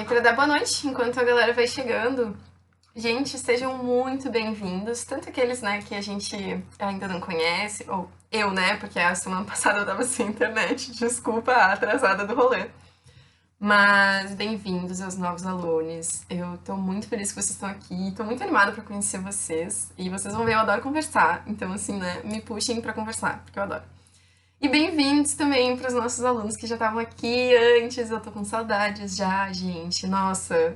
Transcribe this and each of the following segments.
Para dar boa noite, enquanto a galera vai chegando. Gente, sejam muito bem-vindos, tanto aqueles, né, que a gente ainda não conhece, ou eu, né, porque a semana passada eu tava sem internet, desculpa a atrasada do rolê. Mas bem-vindos aos novos alunos. Eu tô muito feliz que vocês estão aqui, tô muito animada para conhecer vocês, e vocês vão ver, eu adoro conversar, então assim, né, me puxem para conversar, porque eu adoro. E bem-vindos também para os nossos alunos que já estavam aqui antes. Eu tô com saudades já, gente. Nossa,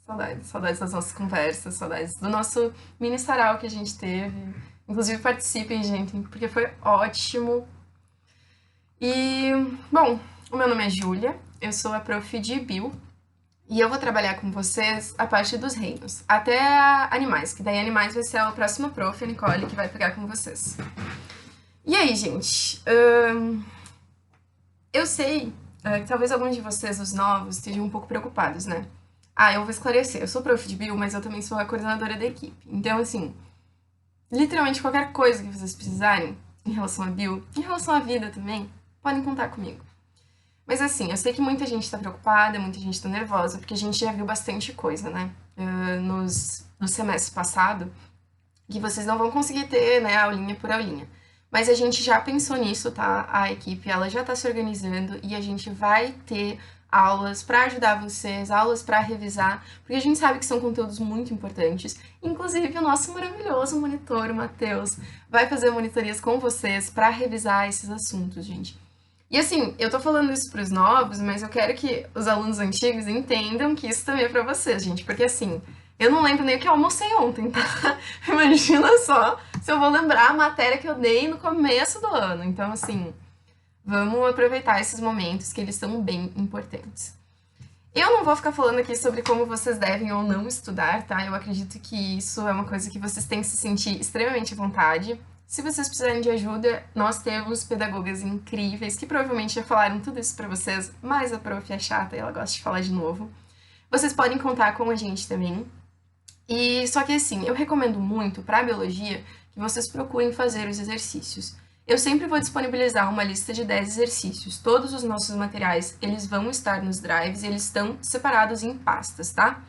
saudades, saudades das nossas conversas, saudades do nosso mini sarau que a gente teve. Inclusive, participem, gente, porque foi ótimo. E, bom, o meu nome é Júlia, eu sou a prof de Bio e eu vou trabalhar com vocês a parte dos reinos, até animais, que daí animais vai ser a próxima prof, a Nicole, que vai pegar com vocês. E aí, gente? Eu sei que talvez alguns de vocês, os novos, estejam um pouco preocupados, né? Ah, eu vou esclarecer. Eu sou prof de bio, mas eu também sou a coordenadora da equipe. Então, assim, literalmente qualquer coisa que vocês precisarem em relação a bio, em relação à vida também, podem contar comigo. Mas assim, eu sei que muita gente tá preocupada, muita gente tá nervosa, porque a gente já viu bastante coisa, né? No semestre passado, que vocês não vão conseguir ter, né, aulinha por aulinha. Mas a gente já pensou nisso, tá? A equipe, ela já tá se organizando e a gente vai ter aulas para ajudar vocês, aulas para revisar, porque a gente sabe que são conteúdos muito importantes. Inclusive, o nosso maravilhoso monitor, o Matheus, vai fazer monitorias com vocês para revisar esses assuntos, gente. E assim, eu tô falando isso pros novos, mas eu quero que os alunos antigos entendam que isso também é pra vocês, gente, porque assim, eu não lembro nem o que eu almocei ontem, tá? Imagina só se eu vou lembrar a matéria que eu dei no começo do ano. Então, assim, vamos aproveitar esses momentos que eles são bem importantes. Eu não vou ficar falando aqui sobre como vocês devem ou não estudar, tá? Eu acredito que isso é uma coisa que vocês têm que se sentir extremamente à vontade. Se vocês precisarem de ajuda, nós temos pedagogas incríveis que provavelmente já falaram tudo isso pra vocês, mas a prof é chata e ela gosta de falar de novo. Vocês podem contar com a gente também. E só que assim, eu recomendo muito para biologia que vocês procurem fazer os exercícios. Eu sempre vou disponibilizar uma lista de 10 exercícios. Todos os nossos materiais, eles vão estar nos drives e eles estão separados em pastas, tá?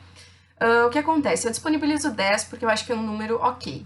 O que acontece? Eu disponibilizo 10 porque eu acho que é um número ok.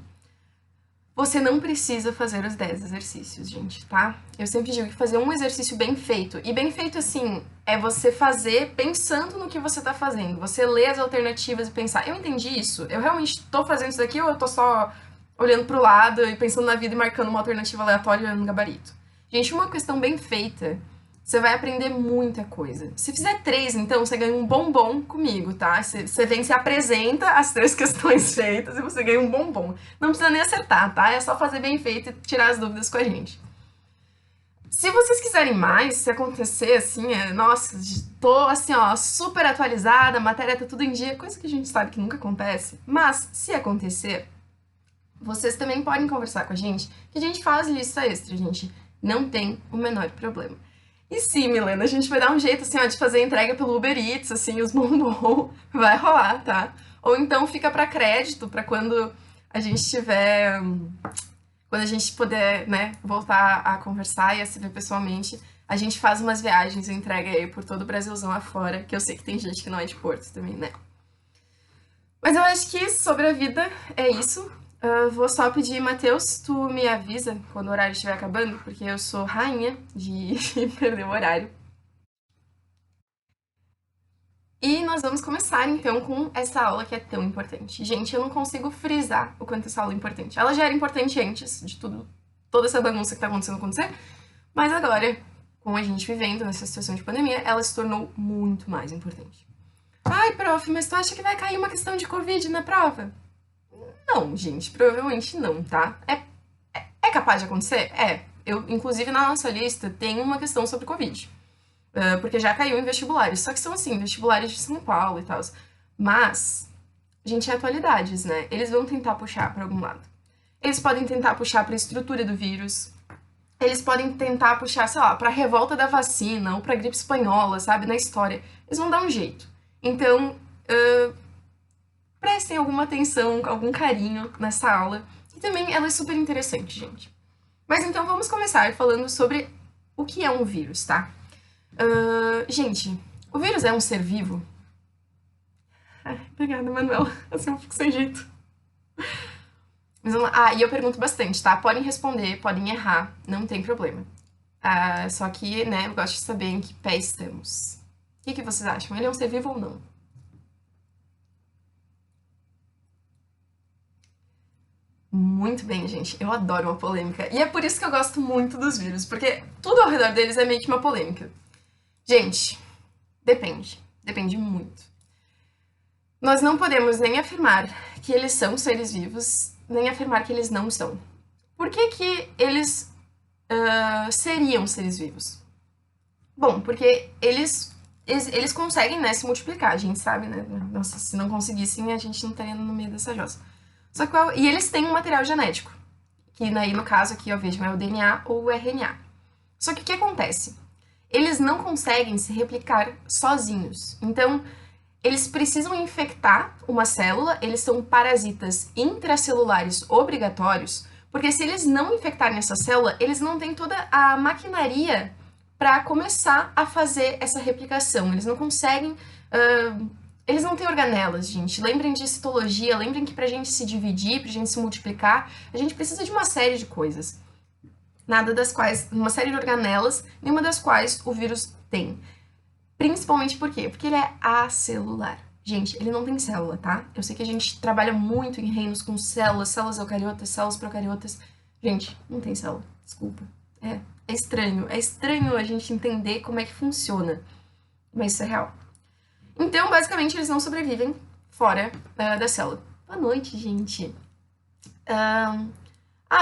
Você não precisa fazer os 10 exercícios, gente, tá? Eu sempre digo que fazer um exercício bem feito, e bem feito assim, é você fazer pensando no que você tá fazendo. Você lê as alternativas e pensar, eu entendi isso? Eu realmente tô fazendo isso daqui ou eu tô só olhando pro lado e pensando na vida e marcando uma alternativa aleatória no gabarito? Gente, uma questão bem feita, você vai aprender muita coisa. Se fizer 3, então, você ganha um bombom comigo, tá? Você vem, se apresenta as 3 questões feitas e você ganha um bombom. Não precisa nem acertar, tá? É só fazer bem feito e tirar as dúvidas com a gente. Se vocês quiserem mais, se acontecer assim, nossa, tô assim, ó, super atualizada, a matéria tá tudo em dia, coisa que a gente sabe que nunca acontece. Mas, se acontecer, vocês também podem conversar com a gente, que a gente faz lista extra, gente. Não tem o menor problema. E sim, Milena, a gente vai dar um jeito, assim, ó, de fazer a entrega pelo Uber Eats, assim, os bombom, vai rolar, tá? Ou então fica pra crédito, pra quando a gente tiver, quando a gente puder, né, voltar a conversar e a se ver pessoalmente, a gente faz umas viagens e entrega aí por todo o Brasilzão afora, que eu sei que tem gente que não é de Porto também, né? Mas eu acho que sobre a vida é isso. Vou só pedir, Matheus, tu me avisa quando o horário estiver acabando, porque eu sou rainha de perder o horário. E nós vamos começar então com essa aula que é tão importante. Gente, eu não consigo frisar o quanto essa aula é importante. Ela já era importante antes de tudo, toda essa bagunça que tá acontecendo acontecer, mas agora, com a gente vivendo nessa situação de pandemia, ela se tornou muito mais importante. Ai, prof, mas tu acha que vai cair uma questão de Covid na prova? Não, gente, provavelmente não, tá? É capaz de acontecer? É. Eu, inclusive, na nossa lista tem uma questão sobre Covid. Porque já caiu em vestibulares. Só que são, assim, vestibulares de São Paulo e tal. Mas, gente, é atualidades, né? Eles vão tentar puxar pra algum lado. Eles podem tentar puxar pra estrutura do vírus. Eles podem tentar puxar, sei lá, pra revolta da vacina ou pra gripe espanhola, sabe? Na história. Eles vão dar um jeito. Então, prestem alguma atenção, algum carinho nessa aula. E também ela é super interessante, gente. Mas então vamos começar falando sobre o que é um vírus, tá? Gente, o vírus é um ser vivo? Ai, obrigada, Manuel. Assim eu fico sem jeito. Mas vamos lá. Ah, e eu pergunto bastante, tá? Podem responder, podem errar, não tem problema. Ah, só que, né, eu gosto de saber em que pé estamos. O que vocês acham? Ele é um ser vivo ou não? Muito bem, gente. Eu adoro uma polêmica. E é por isso que eu gosto muito dos vírus, porque tudo ao redor deles é meio que uma polêmica. Gente, depende. Depende muito. Nós não podemos nem afirmar que eles são seres vivos, nem afirmar que eles não são. Por que que eles seriam seres vivos? Bom, porque eles conseguem, né, se multiplicar, a gente sabe, né? Nossa, se não conseguissem, a gente não estaria no meio dessa jossa. Só que, e eles têm um material genético, que aí no caso aqui, ó, vejam, é o DNA ou o RNA. Só que o que acontece? Eles não conseguem se replicar sozinhos. Então, eles precisam infectar uma célula, eles são parasitas intracelulares obrigatórios, porque se eles não infectarem essa célula, eles não têm toda a maquinaria para começar a fazer essa replicação. Eles não conseguem. Eles não têm organelas, gente. Lembrem de citologia, lembrem que pra gente se dividir, pra gente se multiplicar, a gente precisa de uma série de coisas. Nada das quais, uma série de organelas, nenhuma das quais o vírus tem. Principalmente por quê? Porque ele é acelular. Gente, ele não tem célula, tá? Eu sei que a gente trabalha muito em reinos com células, células eucariotas, células procariotas. Gente, não tem célula. Desculpa. É estranho. É estranho a gente entender como é que funciona. Mas isso é real. Então, basicamente, eles não sobrevivem fora da célula. Boa noite, gente.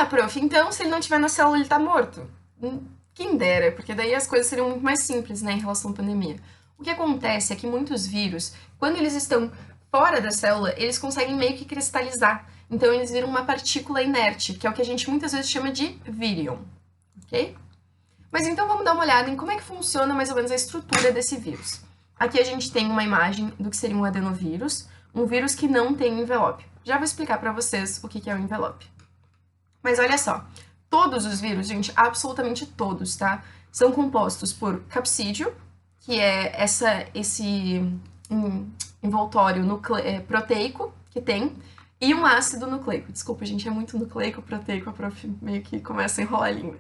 Prof, então se ele não estiver na célula, ele tá morto? Quem dera, porque daí as coisas seriam muito mais simples, né, em relação à pandemia. O que acontece é que muitos vírus, quando eles estão fora da célula, eles conseguem meio que cristalizar. Então eles viram uma partícula inerte, que é o que a gente muitas vezes chama de vírion, ok? Mas então vamos dar uma olhada em como é que funciona mais ou menos a estrutura desse vírus. Aqui a gente tem uma imagem do que seria um adenovírus, um vírus que não tem envelope. Já vou explicar para vocês o que é o envelope. Mas olha só, todos os vírus, gente, absolutamente todos, tá? São compostos por capsídeo, que é esse envoltório proteico que tem, e um ácido nucleico. Desculpa, gente, é muito nucleico, proteico, a prof meio que começa a enrolar a língua.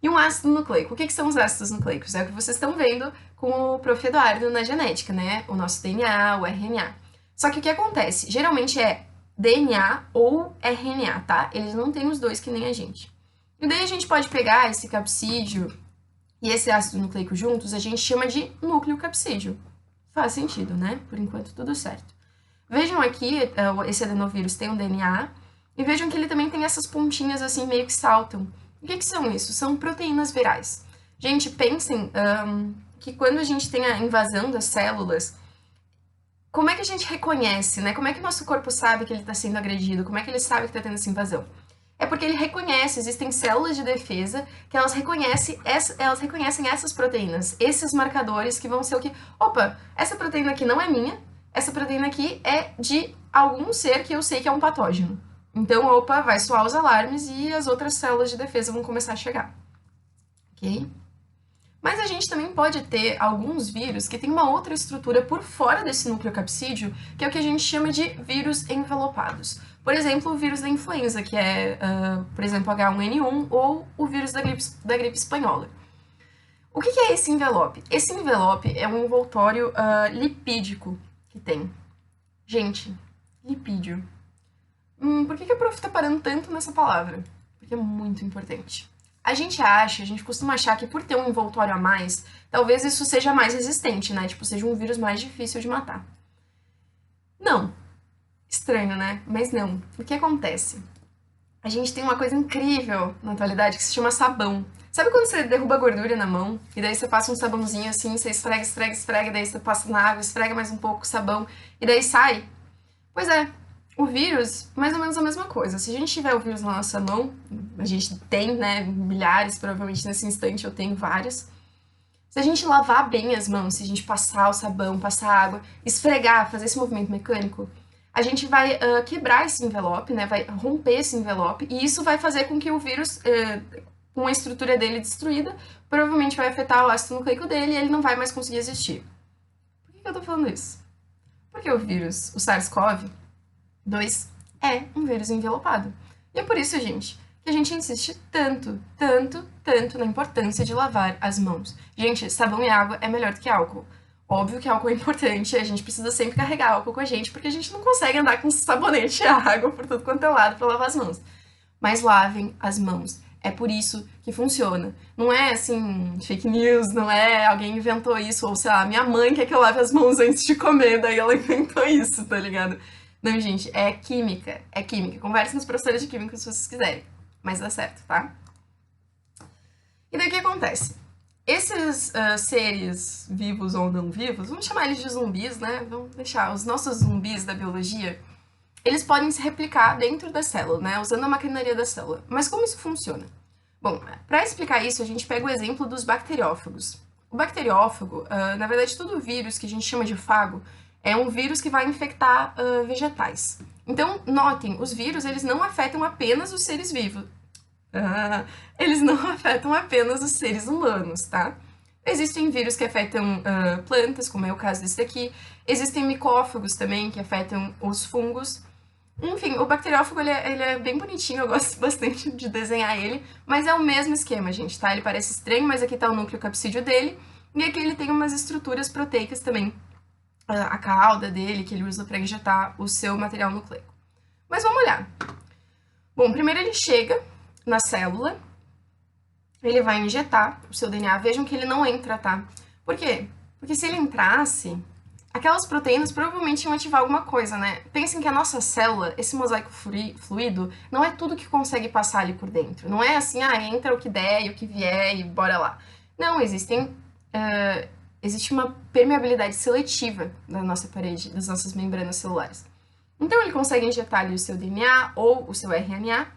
E um ácido nucleico. O que são os ácidos nucleicos? É o que vocês estão vendo com o prof. Eduardo na genética, né? O nosso DNA, o RNA. Só que o que acontece? Geralmente é DNA ou RNA, tá? Eles não têm os dois que nem a gente. E daí a gente pode pegar esse capsídeo e esse ácido nucleico juntos, a gente chama de núcleo capsídeo. Faz sentido, né? Por enquanto tudo certo. Vejam aqui, esse adenovírus tem um DNA, e vejam que ele também tem essas pontinhas assim meio que saltam. O que são isso? São proteínas virais. Gente, pensem que quando a gente tem a invasão das células, como é que a gente reconhece, né? Como é que o nosso corpo sabe que ele está sendo agredido? Como é que ele sabe que está tendo essa invasão? É porque ele reconhece, existem células de defesa que elas reconhecem essas proteínas, esses marcadores que vão ser o que... Opa, essa proteína aqui não é minha, essa proteína aqui é de algum ser que eu sei que é um patógeno. Então, opa, vai soar os alarmes e as outras células de defesa vão começar a chegar. Ok? Mas a gente também pode ter alguns vírus que têm uma outra estrutura por fora desse núcleo capsídeo, que é o que a gente chama de vírus envelopados. Por exemplo, o vírus da influenza, que é, por exemplo, H1N1, ou o vírus da gripe espanhola. O que é esse envelope? Esse envelope é um envoltório lipídico que tem. Gente, lipídio. Por que a prof tá parando tanto nessa palavra? Porque é muito importante. A gente costuma achar que por ter um envoltório a mais, talvez isso seja mais resistente, né? Tipo, seja um vírus mais difícil de matar. Não. Estranho, né? Mas não. O que acontece? A gente tem uma coisa incrível na atualidade que se chama sabão. Sabe quando você derruba gordura na mão e daí você passa um sabãozinho assim, você esfrega, esfrega, esfrega, daí você passa na água, esfrega mais um pouco o sabão e daí sai? Pois é, o vírus, mais ou menos a mesma coisa. Se a gente tiver o vírus na nossa mão, a gente tem, né, milhares, provavelmente nesse instante eu tenho vários. Se a gente lavar bem as mãos, se a gente passar o sabão, passar a água, esfregar, fazer esse movimento mecânico, a gente vai quebrar esse envelope, né, vai romper esse envelope, e isso vai fazer com que o vírus, com a estrutura dele destruída, provavelmente vai afetar o ácido nucleico dele e ele não vai mais conseguir existir. Por que eu tô falando isso? Porque o vírus, o SARS-CoV-2, é um vírus envelopado. E é por isso, gente, que a gente insiste tanto na importância de lavar as mãos. Gente, sabão e água é melhor do que álcool. Óbvio que álcool é importante, a gente precisa sempre carregar álcool com a gente, porque a gente não consegue andar com sabonete e água por tudo quanto é lado para lavar as mãos. Mas lavem as mãos. É por isso que funciona. Não é assim, fake news, não é alguém inventou isso, ou sei lá, minha mãe quer que eu lave as mãos antes de comer, daí ela inventou isso, tá ligado? Não, gente, é química, é química. Conversem com os professores de química se vocês quiserem, mas dá certo, tá? E daí o que acontece? Esses seres vivos ou não vivos, vamos chamar eles de zumbis, né? Vamos deixar os nossos zumbis da biologia, eles podem se replicar dentro da célula, né? Usando a maquinaria da célula. Mas como isso funciona? Bom, para explicar isso, a gente pega o exemplo dos bacteriófagos. O bacteriófago, na verdade, todo vírus que a gente chama de fago, é um vírus que vai infectar vegetais. Então, notem, os vírus, eles não afetam apenas os seres vivos. Eles não afetam apenas os seres humanos, tá? Existem vírus que afetam plantas, como é o caso desse daqui. Existem micófagos também, que afetam os fungos. Enfim, o bacteriófago, ele é bem bonitinho, eu gosto bastante de desenhar ele, mas é o mesmo esquema, gente, tá? Ele parece estranho, mas aqui tá o núcleo capsídeo dele, e aqui ele tem umas estruturas proteicas também, a cauda dele, que ele usa para injetar o seu material nucleico. Mas vamos olhar. Bom, primeiro ele chega na célula, ele vai injetar o seu DNA, vejam que ele não entra, tá? Por quê? Porque se ele entrasse, aquelas proteínas provavelmente iam ativar alguma coisa, né? Pensem que a nossa célula, esse mosaico fluido, não é tudo que consegue passar ali por dentro. Não é assim, entra o que der e o que vier e bora lá. Não, existe uma permeabilidade seletiva da nossa parede, das nossas membranas celulares. Então ele consegue injetar ali o seu DNA ou o seu RNA.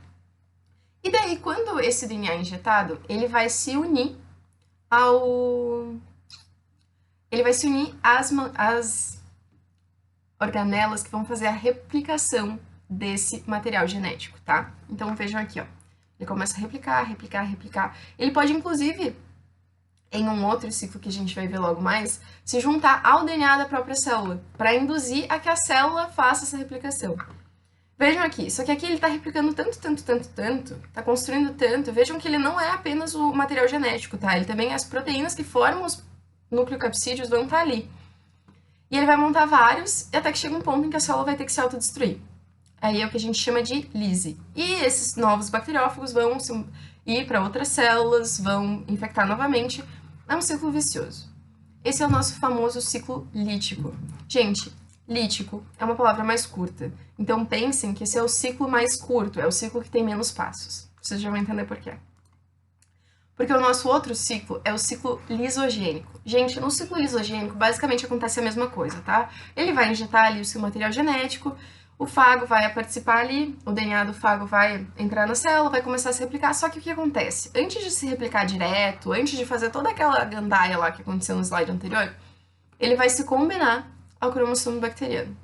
E daí, quando esse DNA é injetado, ele vai se unir às organelas que vão fazer a replicação desse material genético, tá? Então vejam aqui, ó. Ele começa a replicar. Ele pode, inclusive, em um outro ciclo que a gente vai ver logo mais, se juntar ao DNA da própria célula, para induzir a que a célula faça essa replicação. Vejam aqui, só que aqui ele tá replicando tanto, tá construindo tanto, vejam que ele não é apenas o material genético, tá? Ele também, as proteínas que formam os nucleocapsídeos vão estar ali. E ele vai montar vários, até que chega um ponto em que a célula vai ter que se autodestruir. Aí é o que a gente chama de lise. E esses novos bacteriófagos vão ir para outras células, vão infectar novamente. É um ciclo vicioso. Esse é o nosso famoso ciclo lítico. Gente, lítico é uma palavra mais curta. Então pensem que esse é o ciclo mais curto, é o ciclo que tem menos passos. Vocês já vão entender por quê. Porque o nosso outro ciclo é o ciclo lisogênico. Gente, no ciclo lisogênico, basicamente acontece a mesma coisa, tá? Ele vai injetar ali o seu material genético, o fago vai participar ali, o DNA do fago vai entrar na célula, vai começar a se replicar, só que o que acontece? Antes de se replicar direto, antes de fazer toda aquela gandaia lá que aconteceu no slide anterior, ele vai se combinar ao cromossomo bacteriano.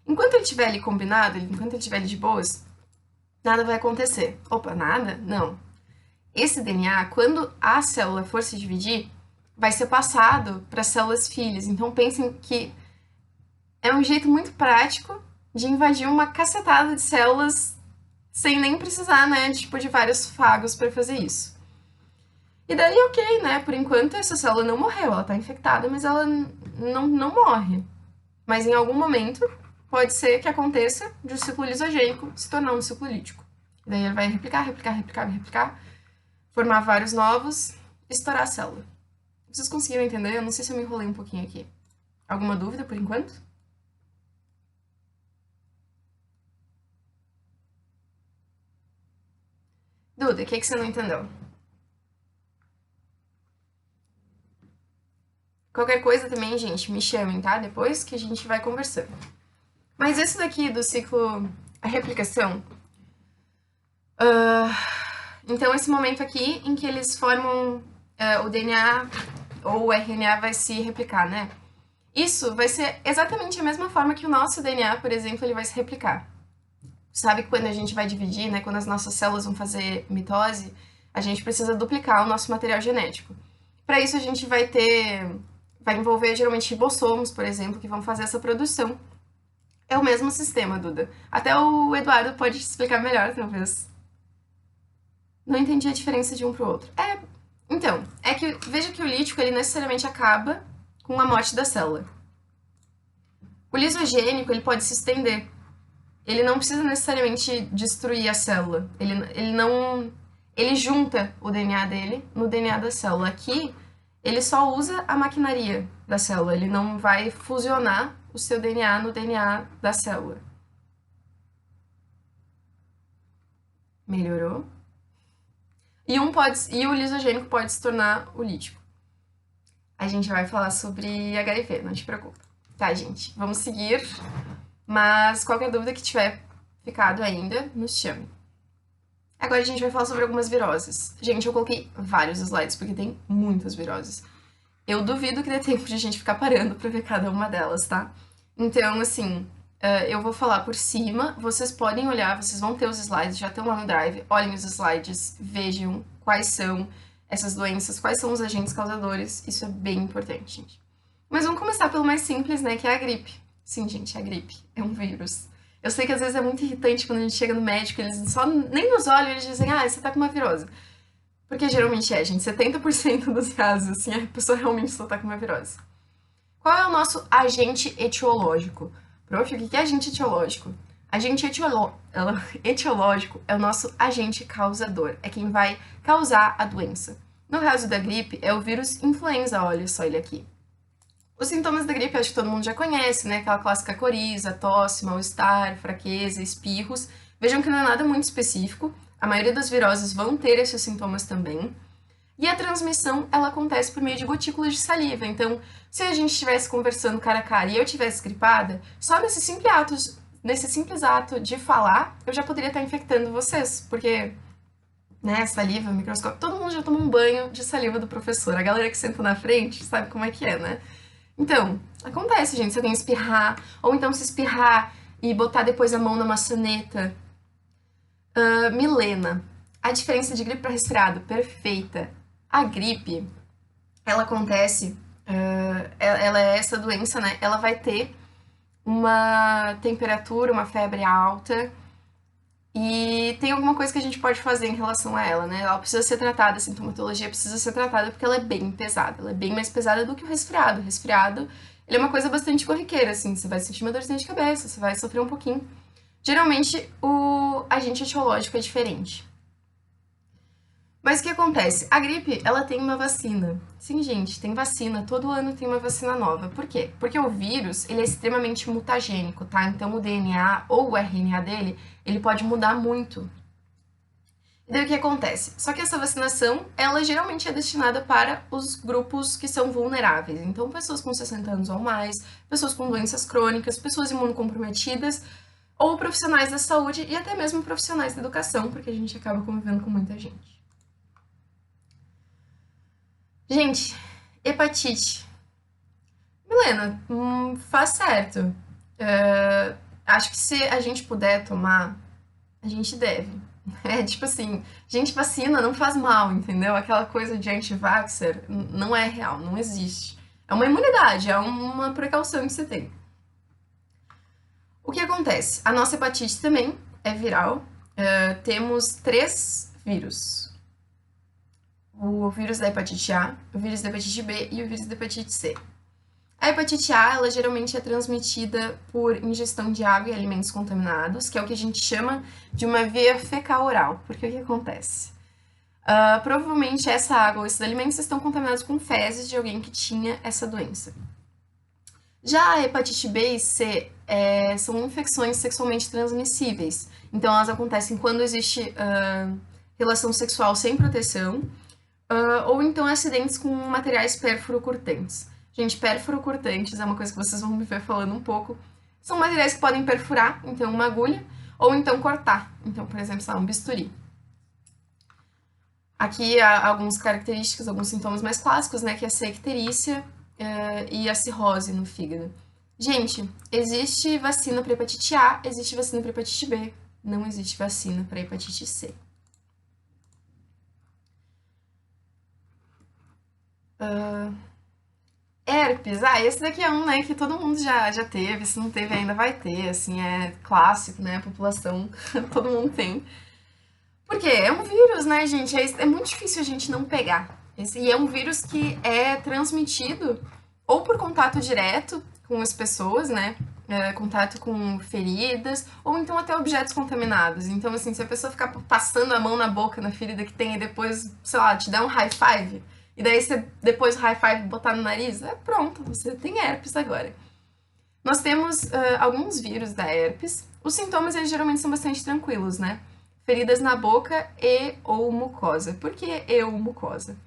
Enquanto ele estiver ali combinado, enquanto ele estiver ali de boas, nada vai acontecer. Opa, nada? Não. Esse DNA, quando a célula for se dividir, vai ser passado para as células filhas. Então pensem que é um jeito muito prático de invadir uma cacetada de células sem nem precisar, né, de vários fagos para fazer isso. E daí, ok, né, por enquanto essa célula não morreu, ela está infectada, mas ela não morre. Mas em algum momento, pode ser que aconteça de um ciclo lisogênico se tornar um ciclo lítico. E daí ele vai replicar, formar vários novos, estourar a célula. Vocês conseguiram entender? Eu não sei se eu me enrolei um pouquinho aqui. Alguma dúvida por enquanto? Duda, o que você não entendeu? Qualquer coisa também, gente, me chamem, tá? Depois que a gente vai conversando. Mas isso daqui do ciclo, a replicação, então esse momento aqui em que eles formam o DNA ou o RNA vai se replicar, né? Isso vai ser exatamente a mesma forma que o nosso DNA, por exemplo, ele vai se replicar. Sabe que quando a gente vai dividir, né, quando as nossas células vão fazer mitose, a gente precisa duplicar o nosso material genético. Para isso a gente vai envolver geralmente ribossomos, por exemplo, que vão fazer essa produção É o mesmo sistema, Duda. Até o Eduardo pode te explicar melhor, talvez. Não entendi a diferença de um pro outro. Então, é que veja que o lítico ele necessariamente acaba com a morte da célula. O lisogênico ele pode se estender. Ele não precisa necessariamente destruir a célula. Ele não. Ele junta o DNA dele no DNA da célula. Aqui, ele só usa a maquinaria da célula. Ele não vai fusionar o seu DNA no DNA da célula. Melhorou? E o lisogênico pode se tornar o lítico. A gente vai falar sobre HIV, não te preocupa. Tá, gente? Vamos seguir. Mas qualquer dúvida que tiver ficado ainda, nos chame. Agora a gente vai falar sobre algumas viroses. Gente, eu coloquei vários slides porque tem muitas viroses. Eu duvido que dê tempo de a gente ficar parando pra ver cada uma delas, tá? Então, assim, eu vou falar por cima, vocês podem olhar, vocês vão ter os slides, já estão lá no Drive, olhem os slides, vejam quais são essas doenças, quais são os agentes causadores, isso é bem importante, gente. Mas vamos começar pelo mais simples, né, que é a gripe. Sim, gente, a gripe é um vírus. Eu sei que às vezes é muito irritante quando a gente chega no médico, eles só nem nos olham, eles dizem, você tá com uma virose. Porque geralmente é, gente, 70% dos casos, assim, a pessoa realmente só tá com uma virose. Qual é o nosso agente etiológico? Prof, o que é agente etiológico? Agente etiológico é o nosso agente causador, é quem vai causar a doença. No caso da gripe, é o vírus influenza, olha só ele aqui. Os sintomas da gripe, acho que todo mundo já conhece, né? Aquela clássica coriza, tosse, mal-estar, fraqueza, espirros. Vejam que não é nada muito específico. A maioria das viroses vão ter esses sintomas também. E a transmissão, ela acontece por meio de gotículas de saliva. Então, se a gente estivesse conversando cara a cara e eu estivesse gripada, só nesse simples ato de falar, eu já poderia estar infectando vocês. Porque, né, saliva, microscópio, todo mundo já toma um banho de saliva do professor. A galera que senta na frente sabe como é que é, né? Então, acontece, gente, se alguém espirrar, ou então se espirrar e botar depois a mão na maçaneta. Milena, a diferença de gripe para resfriado, perfeita. A gripe, ela acontece, ela é essa doença, né? Ela vai ter uma temperatura, uma febre alta, e tem alguma coisa que a gente pode fazer em relação a ela, né? Ela precisa ser tratada, a sintomatologia precisa ser tratada porque ela é bem pesada. Ela é bem mais pesada do que o resfriado. O resfriado, ele é uma coisa bastante corriqueira, assim. Você vai sentir uma dorzinha de cabeça, você vai sofrer um pouquinho. Geralmente, o agente etiológico é diferente. Mas o que acontece? A gripe, ela tem uma vacina. Sim, gente, tem vacina. Todo ano tem uma vacina nova. Por quê? Porque o vírus, ele é extremamente mutagênico, tá? Então, o DNA ou o RNA dele, ele pode mudar muito. E daí o que acontece? Só que essa vacinação, ela geralmente é destinada para os grupos que são vulneráveis. Então, pessoas com 60 anos ou mais, pessoas com doenças crônicas, pessoas imunocomprometidas, ou profissionais da saúde e até mesmo profissionais da educação, porque a gente acaba convivendo com muita gente. Gente, hepatite. Milena, faz certo. Acho que se a gente puder tomar, a gente deve. É tipo assim, gente, vacina não faz mal, entendeu? Aquela coisa de anti-vaxxer não é real, não existe. É uma imunidade, é uma precaução que você tem. O que acontece? A nossa hepatite também é viral. Temos 3 vírus. O vírus da hepatite A, o vírus da hepatite B e o vírus da hepatite C. A hepatite A, ela geralmente é transmitida por ingestão de água e alimentos contaminados, que é o que a gente chama de uma via fecal-oral. Porque o que acontece? Provavelmente essa água ou esses alimentos estão contaminados com fezes de alguém que tinha essa doença. Já a hepatite B e C são infecções sexualmente transmissíveis. Então, elas acontecem quando existe relação sexual sem proteção, ou então acidentes com materiais pérfuro-cortantes. Gente, pérfuro-cortantes é uma coisa que vocês vão me ver falando um pouco. São materiais que podem perfurar, então uma agulha, ou então cortar. Então, por exemplo, um bisturi. Aqui há algumas características, alguns sintomas mais clássicos, né, que é a secterícia e a cirrose no fígado. Gente, existe vacina para hepatite A, existe vacina para hepatite B, não existe vacina para hepatite C. Herpes, esse daqui é um, né, que todo mundo já teve, se não teve ainda vai ter, assim, é clássico, né, a população, todo mundo tem. Porque é um vírus, né, gente, é muito difícil a gente não pegar. E é um vírus que é transmitido ou por contato direto com as pessoas, né, contato com feridas, ou então até objetos contaminados. Então, assim, se a pessoa ficar passando a mão na boca na ferida que tem e depois, sei lá, te dá um high five, e daí você, depois do high five, botar no nariz, pronto, você tem herpes agora. Nós temos alguns vírus da herpes. Os sintomas, eles geralmente são bastante tranquilos, né? Feridas na boca e ou mucosa. Por que e ou mucosa?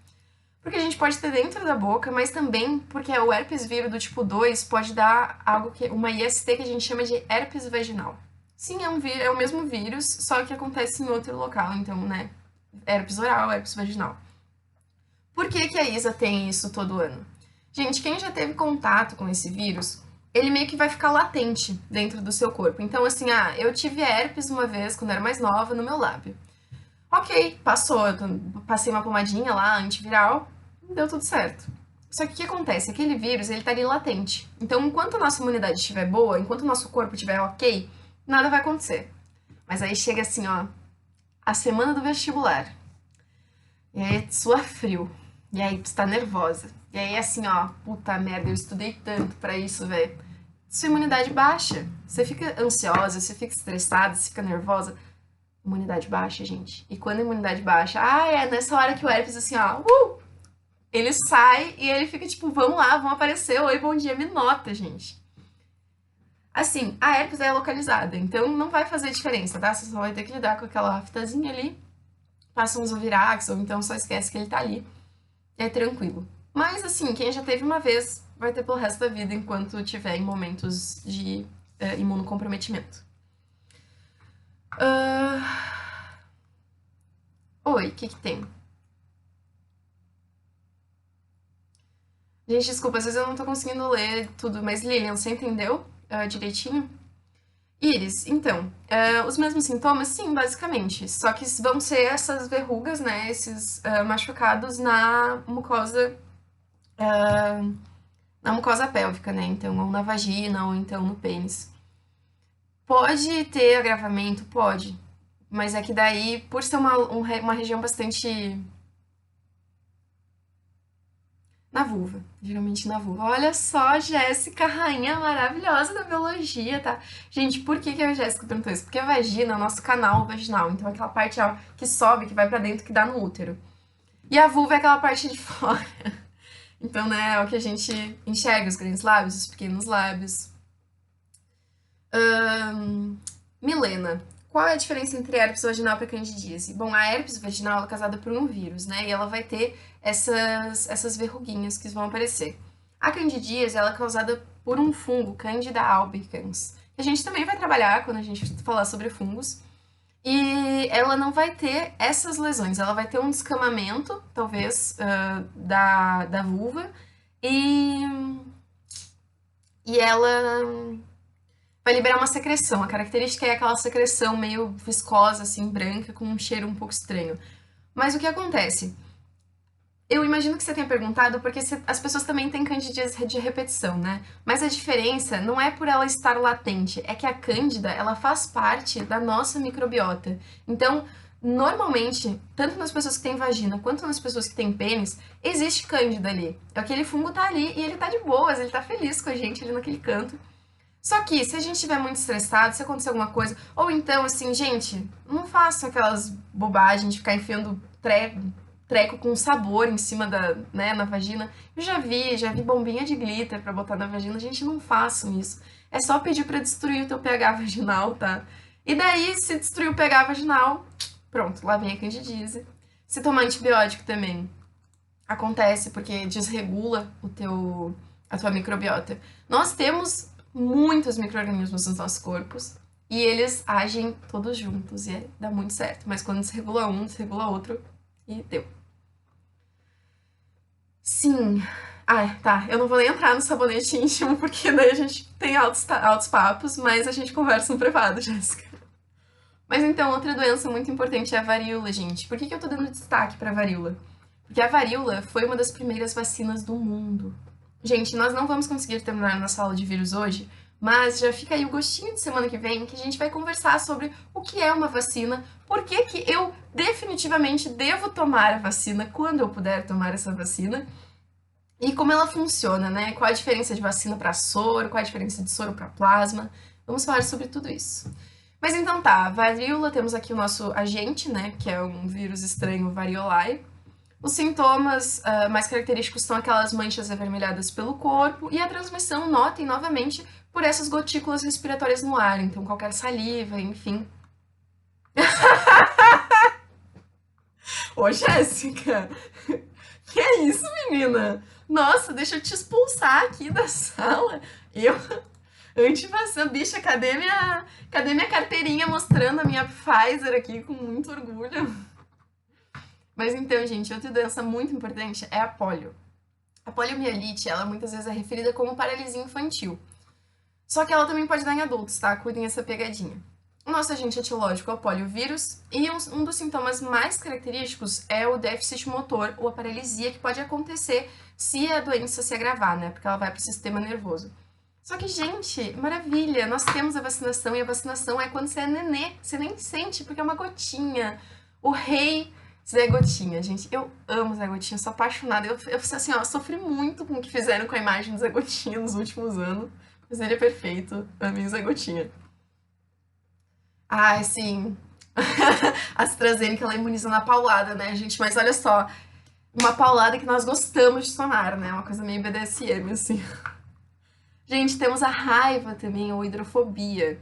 Porque a gente pode ter dentro da boca, mas também porque o herpes vírus do tipo 2 pode dar algo que uma IST que a gente chama de herpes vaginal. Sim, é o mesmo vírus, só que acontece em outro local, então, né? Herpes oral, herpes vaginal. Por que a Isa tem isso todo ano? Gente, quem já teve contato com esse vírus, ele meio que vai ficar latente dentro do seu corpo. Então, assim, eu tive herpes uma vez, quando eu era mais nova, no meu lábio. Ok, passou, passei uma pomadinha lá, antiviral, deu tudo certo. Só que o que acontece? Aquele vírus, ele tá ali latente. Então, enquanto a nossa imunidade estiver boa, enquanto o nosso corpo estiver ok, nada vai acontecer. Mas aí chega assim, ó, a semana do vestibular. E aí sua frio. E aí tu tá nervosa. E aí assim, ó, puta merda, eu estudei tanto pra isso, velho. Sua imunidade baixa. Você fica ansiosa, você fica estressada, você fica nervosa. Imunidade baixa, gente. E quando a imunidade baixa, é nessa hora que o herpes, assim, ó, ele sai e ele fica tipo, vamos lá, vamos aparecer. Oi, bom dia, me nota, gente. Assim, a herpes é localizada, então não vai fazer diferença, tá? Você só vai ter que lidar com aquela aftazinha ali, passa uns Ovirax, ou então só esquece que ele tá ali. É tranquilo. Mas, assim, quem já teve uma vez vai ter pelo resto da vida enquanto tiver em momentos de imunocomprometimento. Oi, o que tem? Gente, desculpa, às vezes eu não tô conseguindo ler tudo, mas Lilian, você entendeu direitinho? Iris, então, os mesmos sintomas? Sim, basicamente. Só que vão ser essas verrugas, né? Esses machucados na mucosa pélvica, né? Então, ou na vagina, ou então no pênis. Pode ter agravamento? Pode. Mas é que daí, por ser uma região bastante na vulva, geralmente na vulva. Olha só, Jéssica, rainha maravilhosa da biologia, tá? Gente, por que a Jéssica perguntou isso? Porque a vagina é o nosso canal vaginal, então aquela parte ó, que sobe, que vai pra dentro, que dá no útero. E a vulva é aquela parte de fora. Então, né, é o que a gente enxerga, os grandes lábios, os pequenos lábios. Milena, qual é a diferença entre herpes vaginal e candidíase? Bom, a herpes vaginal é causada por um vírus, né? E ela vai ter essas verruguinhas que vão aparecer. A candidíase ela é causada por um fungo, Candida albicans. A gente também vai trabalhar quando a gente falar sobre fungos. E ela não vai ter essas lesões, ela vai ter um descamamento, talvez, da vulva, e, e ela vai liberar uma secreção. A característica é aquela secreção meio viscosa, assim, branca, com um cheiro um pouco estranho. Mas o que acontece? Eu imagino que você tenha perguntado porque as pessoas também têm candidíase de repetição, né? Mas a diferença não é por ela estar latente, é que a cândida, ela faz parte da nossa microbiota. Então, normalmente, tanto nas pessoas que têm vagina quanto nas pessoas que têm pênis, existe cândida ali. Aquele fungo tá ali e ele tá de boas, ele tá feliz com a gente ali naquele canto. Só que se a gente estiver muito estressado, se acontecer alguma coisa, ou então, assim, gente, não façam aquelas bobagens de ficar enfiando treco com sabor em cima né, na vagina. Eu já vi bombinha de glitter pra botar na vagina. Gente, não façam isso. É só pedir pra destruir o teu pH vaginal, tá? E daí, se destruir o pH vaginal, pronto, lá vem a candidíase. Se tomar antibiótico também, acontece porque desregula a tua microbiota. Nós temos muitos micro-organismos nos nossos corpos e eles agem todos juntos e dá muito certo. Mas quando desregula um, desregula outro e deu. Sim. Tá. Eu não vou nem entrar no sabonete íntimo porque daí a gente tem altos papos, mas a gente conversa no privado, Jéssica. Mas então, outra doença muito importante é a varíola, gente. Por que eu tô dando destaque pra varíola? Porque a varíola foi uma das primeiras vacinas do mundo. Gente, nós não vamos conseguir terminar nossa aula de vírus hoje, mas já fica aí o gostinho de semana que vem que a gente vai conversar sobre o que é uma vacina, por que que eu definitivamente devo tomar a vacina quando eu puder tomar essa vacina e como ela funciona, né? Qual a diferença de vacina para soro, qual a diferença de soro para plasma. Vamos falar sobre tudo isso. Mas então tá, varíola, temos aqui o nosso agente, né, que é um vírus estranho variolae. Os sintomas mais característicos são aquelas manchas avermelhadas pelo corpo e a transmissão, notem novamente, por essas gotículas respiratórias no ar, então qualquer saliva, enfim. Ô, Jéssica, que é isso, menina? Nossa, deixa eu te expulsar aqui da sala. Eu, antivacina, bicha, cadê minha carteirinha mostrando a minha Pfizer aqui com muito orgulho? Mas então, gente, outra doença muito importante é a polio. A poliomielite, ela muitas vezes é referida como paralisia infantil. Só que ela também pode dar em adultos, tá? Cuidem essa pegadinha. O nosso agente etiológico é o poliovírus e um dos sintomas mais característicos é o déficit motor ou a paralisia que pode acontecer se a doença se agravar, né? Porque ela vai para o sistema nervoso. Só que, gente, maravilha, nós temos a vacinação e a vacinação é quando você é nenê, você nem sente porque é uma gotinha. O rei Zé Gotinha, gente, eu amo Zé Gotinha, sou apaixonada. Eu assim, ó, sofri muito com o que fizeram com a imagem do Zé Gotinha nos últimos anos. Mas ele é perfeito, amei o Zé Gotinha. Ai, sim. A AstraZeneca, ela imuniza na paulada, né, gente? Mas olha só, uma paulada que nós gostamos de tomar, né? Uma coisa meio BDSM, assim. Gente, temos a raiva também, ou hidrofobia.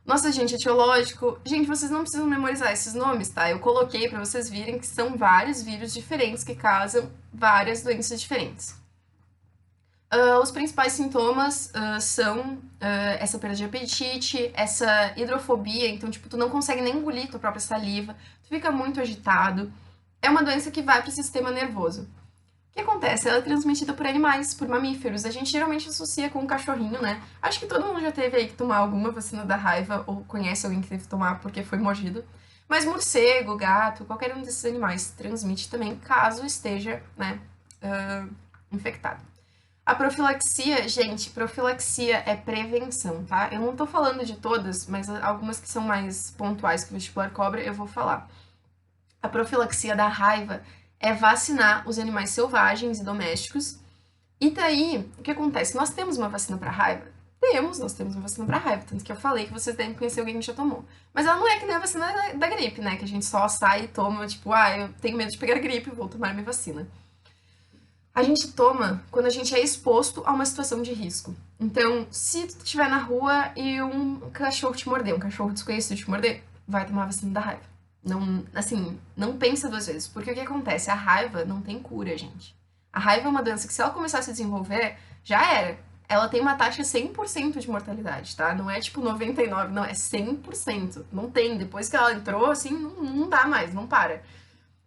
Nosso agente etiológico, gente, vocês não precisam memorizar esses nomes, tá? Eu coloquei pra vocês virem que são vários vírus diferentes que causam várias doenças diferentes. Os principais sintomas são essa perda de apetite, essa hidrofobia, então, tipo, tu não consegue nem engolir tua própria saliva, tu fica muito agitado. É uma doença que vai pro sistema nervoso. O que acontece? Ela é transmitida por animais, por mamíferos. A gente geralmente associa com um cachorrinho, né? Acho que todo mundo já teve aí que tomar alguma vacina da raiva ou conhece alguém que teve que tomar porque foi mordido. Mas morcego, gato, qualquer um desses animais transmite também, caso esteja, né, infectado. A profilaxia, gente, profilaxia é prevenção, tá? Eu não tô falando de todas, mas algumas que são mais pontuais que o vestibular cobra, eu vou falar. A profilaxia da raiva é vacinar os animais selvagens e domésticos. E daí, o que acontece? Nós temos uma vacina para raiva? Nós temos uma vacina para raiva, tanto que eu falei que vocês devem conhecer alguém que já tomou. Mas ela não é que nem a vacina da gripe, né? Que a gente só sai e toma, tipo, eu tenho medo de pegar gripe, vou tomar minha vacina. A gente toma quando a gente é exposto a uma situação de risco. Então, se tu estiver na rua e um cachorro te morder, um cachorro desconhecido te morder, vai tomar a vacina da raiva. Não, assim, não pensa duas vezes. Porque o que acontece? A raiva não tem cura, gente. A raiva é uma doença que se ela começar a se desenvolver, já era. Ela tem uma taxa 100% de mortalidade, tá? Não é tipo 99%, não, é 100%. Não tem. Depois que ela entrou, assim, não dá mais, não para.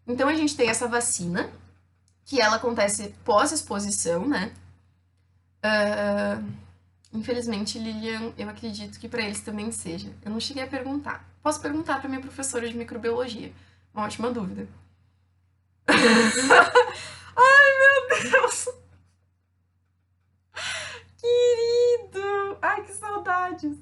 Então a gente tem essa vacina, que ela acontece pós-exposição, né? Infelizmente, Lilian, eu acredito que para eles também seja. Eu não cheguei a perguntar. Posso perguntar para minha professora de microbiologia. Uma ótima dúvida. Ai, meu Deus! Querido! Ai, que saudades!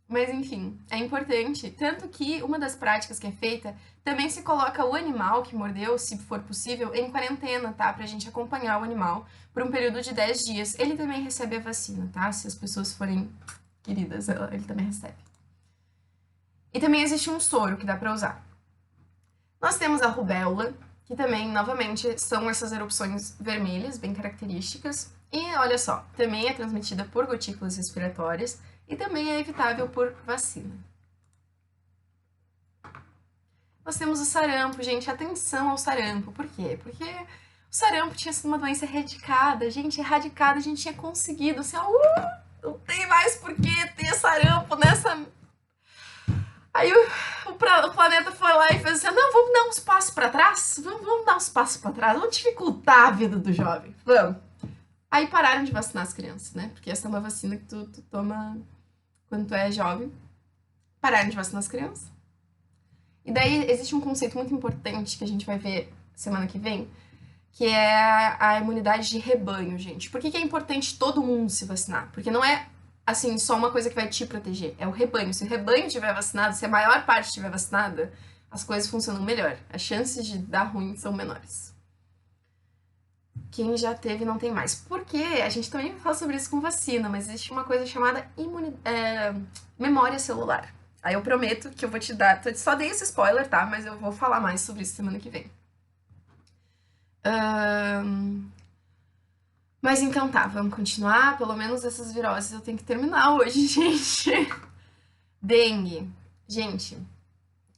Mas enfim, é importante, tanto que uma das práticas que é feita também se coloca o animal que mordeu, se for possível, em quarentena, tá? Pra gente acompanhar o animal por um período de 10 dias. Ele também recebe a vacina, tá? Se as pessoas forem queridas, ele também recebe. E também existe um soro que dá pra usar. Nós temos a rubéola, que também, novamente, são essas erupções vermelhas, bem características. E olha só, também é transmitida por gotículas respiratórias e também é evitável por vacina. Nós temos o sarampo, gente, atenção ao sarampo. Por quê? Porque o sarampo tinha sido uma doença erradicada, a gente tinha conseguido, assim, não tem mais por que ter sarampo nessa... Aí o planeta foi lá e fez assim, não, vamos dar uns passos para trás? Vamos dar uns passos para trás, vamos dificultar a vida do jovem, vamos. Aí pararam de vacinar as crianças, né? Porque essa é uma vacina que tu toma quando tu é jovem. Pararam de vacinar as crianças. E daí existe um conceito muito importante que a gente vai ver semana que vem, que é a imunidade de rebanho, gente. Por que é importante todo mundo se vacinar? Porque não é, assim, só uma coisa que vai te proteger, é o rebanho. Se o rebanho estiver vacinado, se a maior parte estiver vacinada, as coisas funcionam melhor. As chances de dar ruim são menores. Quem já teve não tem mais. Porque a gente também fala sobre isso com vacina, mas existe uma coisa chamada memória celular. Aí eu prometo que eu vou te dar. Só dei esse spoiler, tá? Mas eu vou falar mais sobre isso semana que vem. Mas então tá, vamos continuar. Pelo menos essas viroses eu tenho que terminar hoje, gente. Dengue. Gente,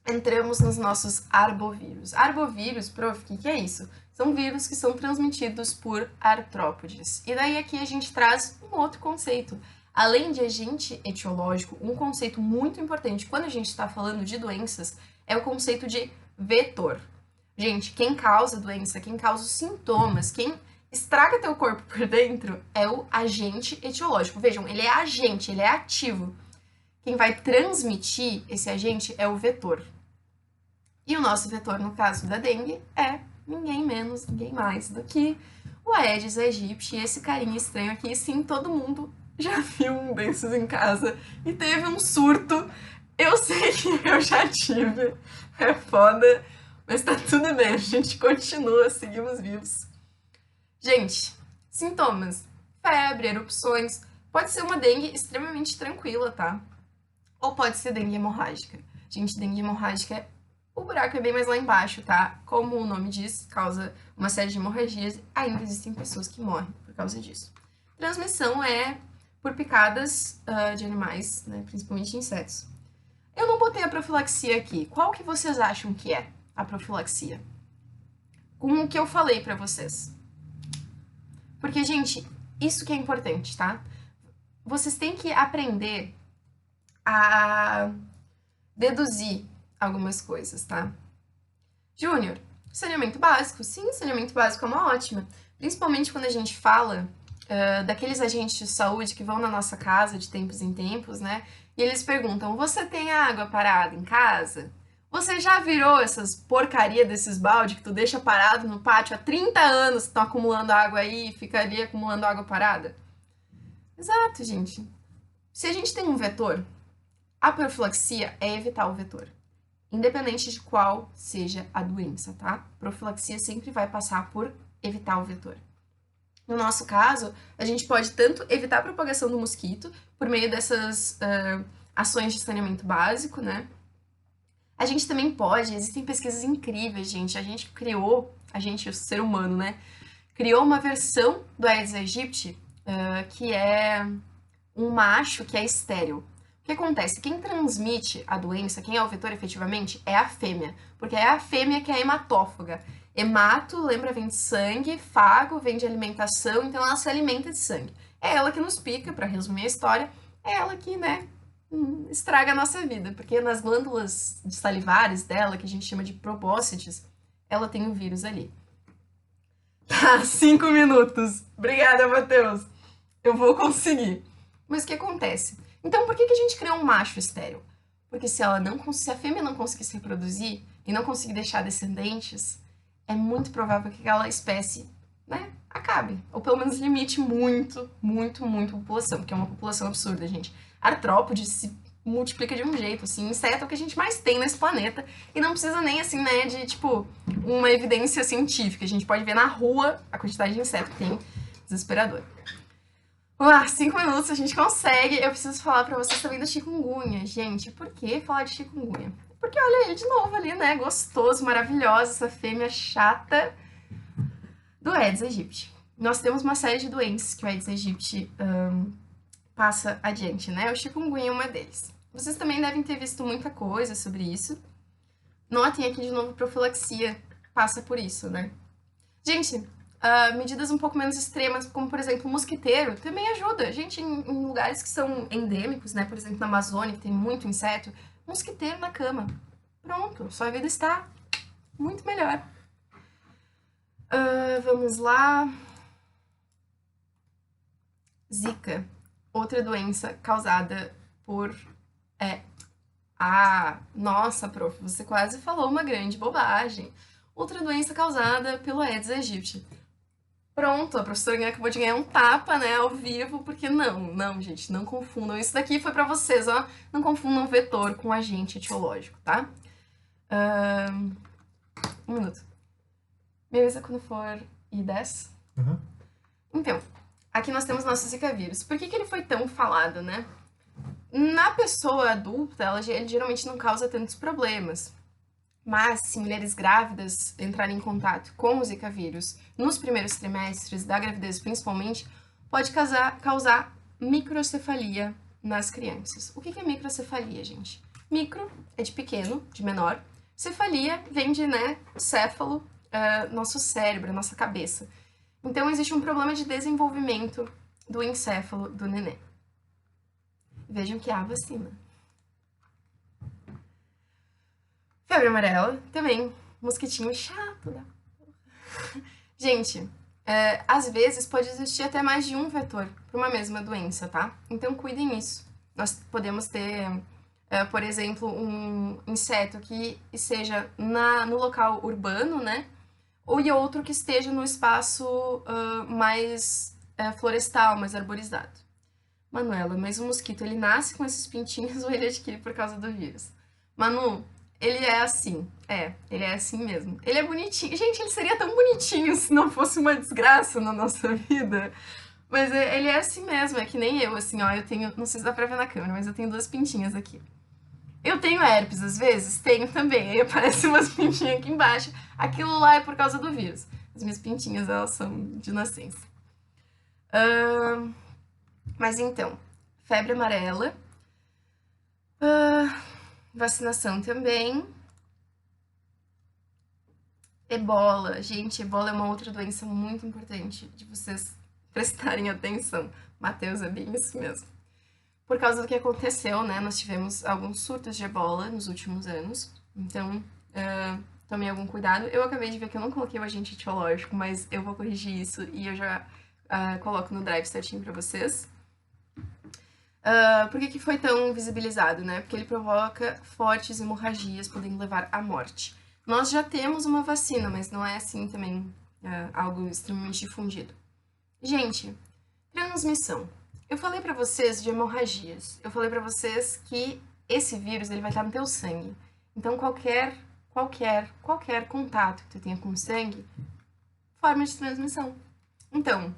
entramos nos nossos arbovírus. Arbovírus, prof, o que é isso? São vírus que são transmitidos por artrópodes. E daí aqui a gente traz um outro conceito. Além de agente etiológico, um conceito muito importante quando a gente está falando de doenças é o conceito de vetor. Gente, quem causa doença, quem causa os sintomas, quem estraga teu corpo por dentro é o agente etiológico. Vejam, ele é agente, ele é ativo. Quem vai transmitir esse agente é o vetor. E o nosso vetor, no caso da dengue, é ninguém menos, ninguém mais do que o Aedes aegypti. Esse carinha estranho aqui, sim, todo mundo já viu um desses em casa e teve um surto. Eu sei que eu já tive, é foda, mas tá tudo bem, a gente continua, seguimos vivos. Gente, sintomas: febre, erupções. Pode ser uma dengue extremamente tranquila, tá? Ou pode ser dengue hemorrágica. Gente, dengue hemorrágica, o buraco é bem mais lá embaixo, tá? Como o nome diz, causa uma série de hemorragias. Ainda existem pessoas que morrem por causa disso. Transmissão é por picadas de animais, né? Principalmente insetos. Eu não botei a profilaxia aqui. Qual que vocês acham que é a profilaxia? Com o que eu falei pra vocês. Porque, gente, isso que é importante, tá? Vocês têm que aprender a deduzir algumas coisas, tá? Júnior, saneamento básico. Sim, saneamento básico é uma ótima. Principalmente quando a gente fala daqueles agentes de saúde que vão na nossa casa de tempos em tempos, né? E eles perguntam, você tem água parada em casa? Você já virou essas porcaria desses balde que tu deixa parado no pátio há 30 anos, que estão acumulando água aí e fica ali acumulando água parada? Exato, gente. Se a gente tem um vetor, a profilaxia é evitar o vetor. Independente de qual seja a doença, tá? Profilaxia sempre vai passar por evitar o vetor. No nosso caso, a gente pode tanto evitar a propagação do mosquito por meio dessas ações de saneamento básico, né? A gente também pode, existem pesquisas incríveis, gente. O ser humano, né? Criou uma versão do Aedes aegypti que é um macho que é estéril. O que acontece? Quem transmite a doença, quem é o vetor efetivamente, é a fêmea. Porque é a fêmea que é hematófaga. Hemato, lembra, vem de sangue, fago vem de alimentação, então ela se alimenta de sangue. É ela que nos pica, para resumir a história, é ela que, né, estraga a nossa vida, porque nas glândulas salivares dela, que a gente chama de probóscites, ela tem o vírus ali. Tá, 5 minutos. Obrigada, Matheus. Eu vou conseguir. Mas o que acontece? Então, por que a gente criou um macho estéril? Porque se a fêmea não conseguir se reproduzir e não conseguir deixar descendentes, é muito provável que aquela espécie, né, acabe. Ou pelo menos limite muito, muito, muito a população, porque é uma população absurda, gente. Artrópode se multiplica de um jeito, assim, inseto é o que a gente mais tem nesse planeta, e não precisa nem, assim, né, de, tipo, uma evidência científica. A gente pode ver na rua a quantidade de inseto que tem, desesperador. 5 minutos a gente consegue. Eu preciso falar pra vocês também da chikungunya. Gente, por que falar de chikungunya? Porque olha ele de novo ali, né? Gostoso, maravilhoso, essa fêmea chata do Aedes aegypti. Nós temos uma série de doenças que o Aedes aegypti passa adiante, né? O chikungunya é uma deles. Vocês também devem ter visto muita coisa sobre isso. Notem aqui de novo, profilaxia passa por isso, né? Gente, medidas um pouco menos extremas, como por exemplo o mosquiteiro, também ajuda. Gente, em lugares que são endêmicos, né? Por exemplo, na Amazônia, que tem muito inseto, mosquiteiro na cama. Pronto, sua vida está muito melhor. Vamos lá. Zika, outra doença causada por... nossa, prof, você quase falou uma grande bobagem. outra doença causada pelo Aedes aegypti. Pronto, a professora acabou de ganhar um tapa, né, ao vivo, porque não, gente, não confundam. Isso daqui foi pra vocês, ó. Não confundam vetor com agente etiológico, tá? Um minuto. Me avisa quando for I10. Uhum. Então, aqui nós temos nosso Zika vírus. Por que ele foi tão falado, né? Na pessoa adulta, ele geralmente não causa tantos problemas. Mas, se mulheres grávidas entrarem em contato com o Zika vírus nos primeiros trimestres da gravidez, principalmente, pode causar microcefalia nas crianças. O que é microcefalia, gente? Micro é de pequeno, de menor. Cefalia vem de, né, céfalo, nosso cérebro, nossa cabeça. Então, existe um problema de desenvolvimento do encéfalo do neném. Vejam que há vacina. Febre amarela, também. Mosquitinho chato da porra. Gente, às vezes pode existir até mais de um vetor para uma mesma doença, tá? Então cuidem nisso. Nós podemos ter, por exemplo, um inseto que esteja no local urbano, né? E outro que esteja no espaço mais florestal, mais arborizado. Manuela, mas o mosquito, ele nasce com esses pintinhos ou ele adquire por causa do vírus? Manu, ele é assim. Ele é assim mesmo. Ele é bonitinho. Gente, ele seria tão bonitinho se não fosse uma desgraça na nossa vida. Mas ele é assim mesmo, é que nem eu, assim, ó. Eu tenho, não sei se dá pra ver na câmera, mas eu tenho 2 pintinhas aqui. Eu tenho herpes às vezes? Tenho também. Aí aparecem umas pintinhas aqui embaixo. Aquilo lá é por causa do vírus. As minhas pintinhas, elas são de nascença. Mas então, febre amarela. Vacinação também. Ebola. Gente, ebola é uma outra doença muito importante de vocês prestarem atenção. Matheus, é bem isso mesmo. Por causa do que aconteceu, né? Nós tivemos alguns surtos de ebola nos últimos anos. Então, tomem algum cuidado. Eu acabei de ver que eu não coloquei o agente etiológico, mas eu vou corrigir isso e eu já coloco no drive certinho pra vocês. Por que foi tão visibilizado, né? Porque ele provoca fortes hemorragias, podendo levar à morte. Nós já temos uma vacina, mas não é assim também algo extremamente difundido. Gente, transmissão. Eu falei pra vocês de hemorragias. Eu falei pra vocês que esse vírus ele vai estar no teu sangue. Então qualquer contato que tu tenha com o sangue, forma de transmissão. Então,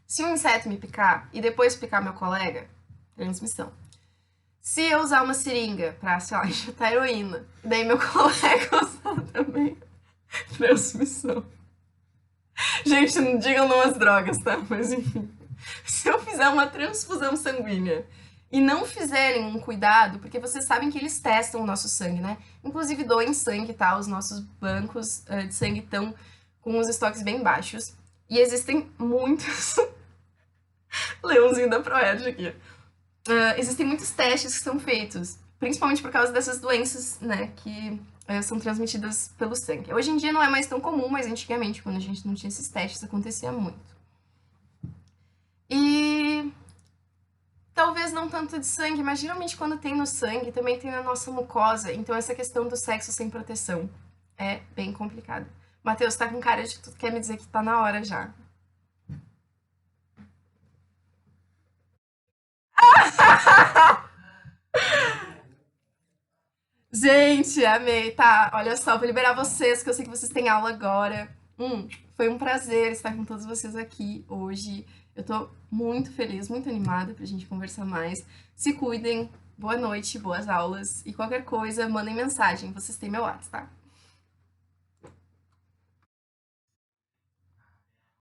se um inseto me picar e depois picar meu colega, transmissão. Se eu usar uma seringa pra, sei lá, injetar heroína, e daí meu colega usar também, transmissão. Gente, não digam não às drogas, tá? Mas enfim. Se eu fizer uma transfusão sanguínea e não fizerem um cuidado, porque vocês sabem que eles testam o nosso sangue, né? Inclusive doem sangue, tá? Os nossos bancos de sangue estão com os estoques bem baixos. E existem muitos... Leãozinho da Proerd aqui. Existem muitos testes que são feitos, principalmente por causa dessas doenças, né, que são transmitidas pelo sangue. Hoje em dia não é mais tão comum, mas antigamente, quando a gente não tinha esses testes, acontecia muito. E talvez não tanto de sangue, mas geralmente quando tem no sangue, também tem na nossa mucosa. Então essa questão do sexo sem proteção é bem complicado. Matheus, tá com cara de que tu quer me dizer que tá na hora já. Gente, amei. Tá, olha só, vou liberar vocês, que eu sei que vocês têm aula agora. Foi um prazer estar com todos vocês aqui hoje. Eu tô muito feliz, muito animada pra gente conversar mais. Se cuidem, boa noite, boas aulas. E qualquer coisa, mandem mensagem. Vocês têm meu WhatsApp, tá?